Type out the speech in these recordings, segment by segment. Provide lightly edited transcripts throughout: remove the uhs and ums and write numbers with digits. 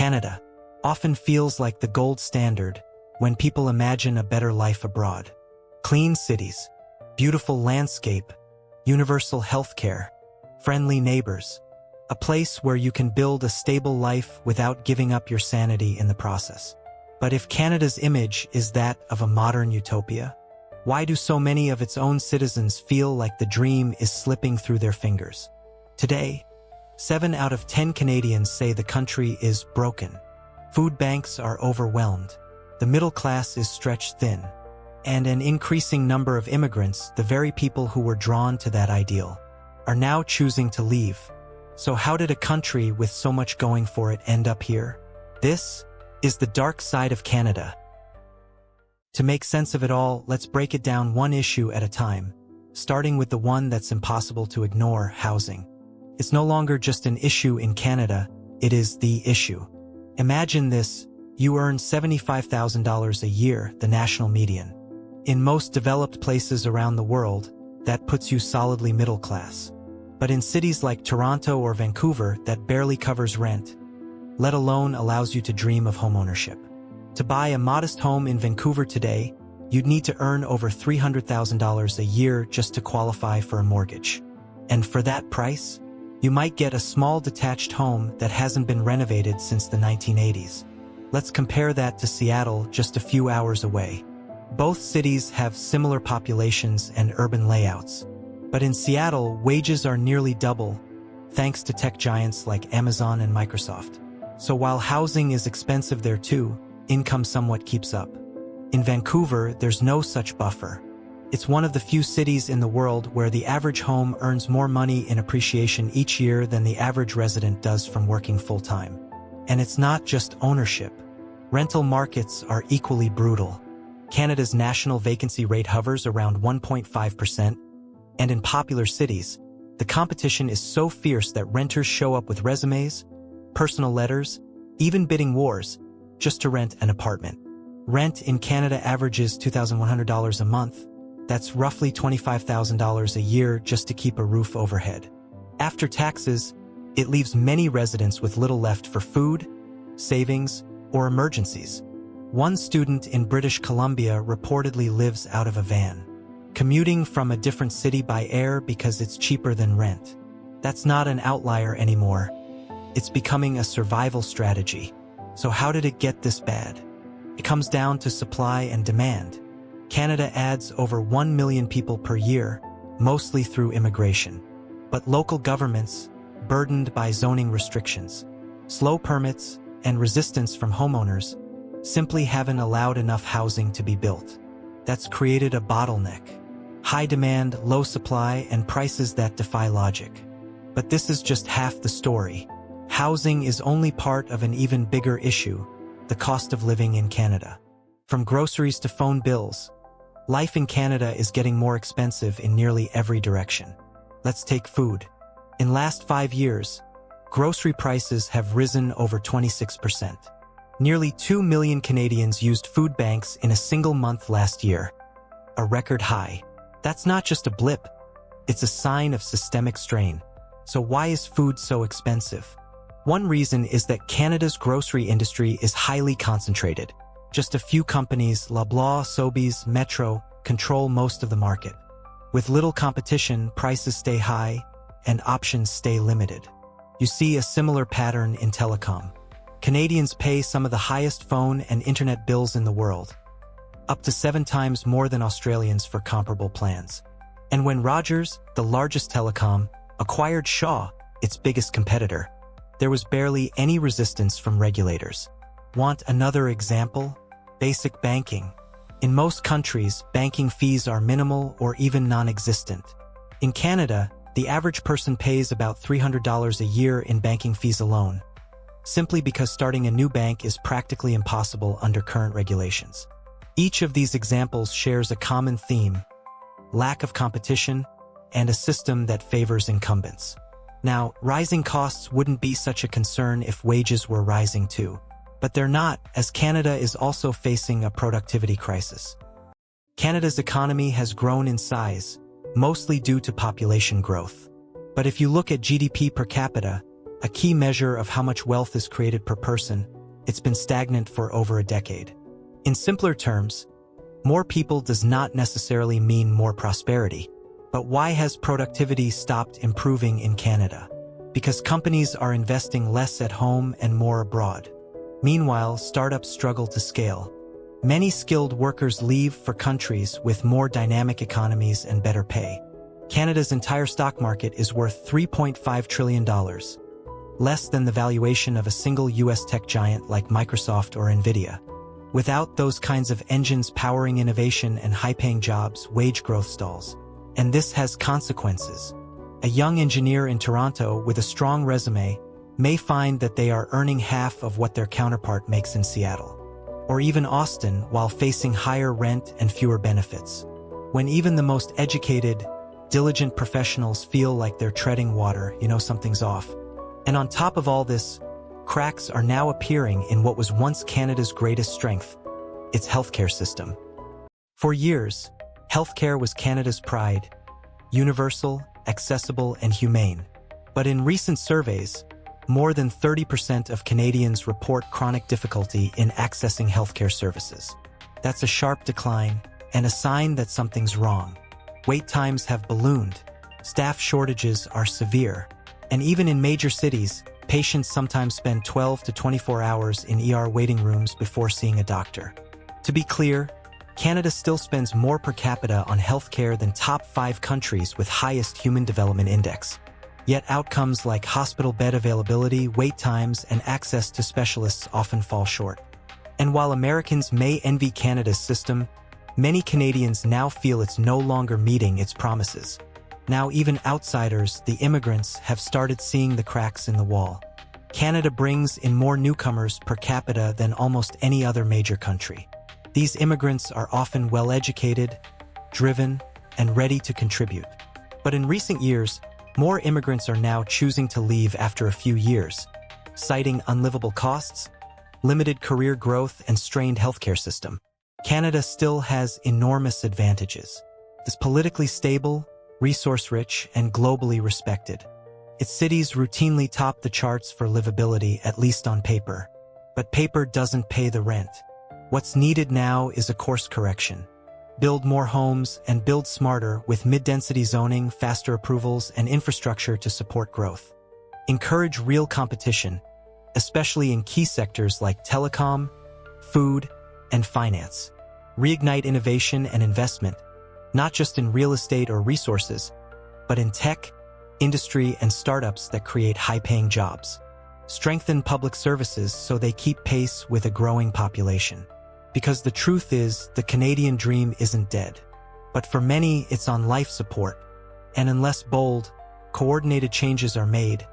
Canada often feels like the gold standard when people imagine a better life abroad. Clean cities, beautiful landscape, universal healthcare, friendly neighbors, a place where you can build a stable life without giving up your sanity in the process. But if Canada's image is that of a modern utopia, why do so many of its own citizens feel like the dream is slipping through their fingers? Today, 7 out of 10 Canadians say the country is broken. Food banks are overwhelmed, the middle class is stretched thin, and an increasing number of immigrants, the very people who were drawn to that ideal, are now choosing to leave. So how did a country with so much going for it end up here? This is the dark side of Canada. To make sense of it all, let's break it down one issue at a time, starting with the one that's impossible to ignore: housing. It's no longer just an issue in Canada, it is the issue. Imagine this: you earn $75,000 a year, the national median. In most developed places around the world, that puts you solidly middle class. But in cities like Toronto or Vancouver, that barely covers rent, let alone allows you to dream of homeownership. To buy a modest home in Vancouver today, you'd need to earn over $300,000 a year just to qualify for a mortgage. And for that price, you might get a small detached home that hasn't been renovated since the 1980s. Let's compare that to Seattle, just a few hours away. Both cities have similar populations and urban layouts. But in Seattle, wages are nearly double, thanks to tech giants like Amazon and Microsoft. So while housing is expensive there too, income somewhat keeps up. In Vancouver, there's no such buffer. It's one of the few cities in the world where the average home earns more money in appreciation each year than the average resident does from working full-time. And it's not just ownership. Rental markets are equally brutal. Canada's national vacancy rate hovers around 1.5%, and in popular cities, the competition is so fierce that renters show up with resumes, personal letters, even bidding wars, just to rent an apartment. Rent in Canada averages $2,100 a month. That's roughly $25,000 a year just to keep a roof overhead. After taxes, it leaves many residents with little left for food, savings, or emergencies. One student in British Columbia reportedly lives out of a van, commuting from a different city by air because it's cheaper than rent. That's not an outlier anymore. It's becoming a survival strategy. So how did it get this bad? It comes down to supply and demand. Canada adds over 1 million people per year, mostly through immigration. But local governments, burdened by zoning restrictions, slow permits, and resistance from homeowners, simply haven't allowed enough housing to be built. That's created a bottleneck. High demand, low supply, and prices that defy logic. But this is just half the story. Housing is only part of an even bigger issue: the cost of living in Canada. From groceries to phone bills, life in Canada is getting more expensive in nearly every direction. Let's take food. In last 5 years, grocery prices have risen over 26%. Nearly 2 million Canadians used food banks in a single month last year, a record high. That's not just a blip, it's a sign of systemic strain. So why is food so expensive? One reason is that Canada's grocery industry is highly concentrated. Just a few companies, Loblaw, Sobeys, Metro, control most of the market. With little competition, prices stay high and options stay limited. You see a similar pattern in telecom. Canadians pay some of the highest phone and internet bills in the world, up to 7 times more than Australians for comparable plans. And when Rogers, the largest telecom, acquired Shaw, its biggest competitor, there was barely any resistance from regulators. Want another example? Basic banking. In most countries, banking fees are minimal or even non-existent. In Canada, the average person pays about $300 a year in banking fees alone, simply because starting a new bank is practically impossible under current regulations. Each of these examples shares a common theme: lack of competition and a system that favors incumbents. Now, rising costs wouldn't be such a concern if wages were rising too. But they're not, as Canada is also facing a productivity crisis. Canada's economy has grown in size, mostly due to population growth. But if you look at GDP per capita, a key measure of how much wealth is created per person, it's been stagnant for over a decade. In simpler terms, more people does not necessarily mean more prosperity. But why has productivity stopped improving in Canada? Because companies are investing less at home and more abroad. Meanwhile, startups struggle to scale. Many skilled workers leave for countries with more dynamic economies and better pay. Canada's entire stock market is worth $3.5 trillion, less than the valuation of a single US tech giant like Microsoft or Nvidia. Without those kinds of engines powering innovation and high-paying jobs, wage growth stalls. And this has consequences. A young engineer in Toronto with a strong resume may find that they are earning half of what their counterpart makes in Seattle. Or even Austin, while facing higher rent and fewer benefits. When even the most educated, diligent professionals feel like they're treading water, you know something's off. And on top of all this, cracks are now appearing in what was once Canada's greatest strength, its healthcare system. For years, healthcare was Canada's pride, universal, accessible, and humane. But in recent surveys, more than 30% of Canadians report chronic difficulty in accessing healthcare services. That's a sharp decline and a sign that something's wrong. Wait times have ballooned, staff shortages are severe, and even in major cities, patients sometimes spend 12 to 24 hours in ER waiting rooms before seeing a doctor. To be clear, Canada still spends more per capita on healthcare than top 5 countries with highest Human Development Index. Yet outcomes like hospital bed availability, wait times, and access to specialists often fall short. And while Americans may envy Canada's system, many Canadians now feel it's no longer meeting its promises. Now even outsiders, the immigrants, have started seeing the cracks in the wall. Canada brings in more newcomers per capita than almost any other major country. These immigrants are often well-educated, driven, and ready to contribute. But in recent years, more immigrants are now choosing to leave after a few years, citing unlivable costs, limited career growth, and strained healthcare system. Canada still has enormous advantages. It's politically stable, resource-rich, and globally respected. Its cities routinely top the charts for livability, at least on paper. But paper doesn't pay the rent. What's needed now is a course correction. Build more homes and build smarter with mid-density zoning, faster approvals, and infrastructure to support growth. Encourage real competition, especially in key sectors like telecom, food, and finance. Reignite innovation and investment, not just in real estate or resources, but in tech, industry, and startups that create high-paying jobs. Strengthen public services so they keep pace with a growing population. Because the truth is, the Canadian dream isn't dead. But for many, it's on life support. And unless bold, coordinated changes are made,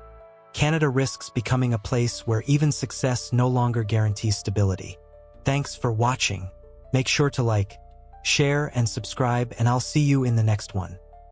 Canada risks becoming a place where even success no longer guarantees stability. Thanks for watching. Make sure to like, share, and subscribe, and I'll see you in the next one.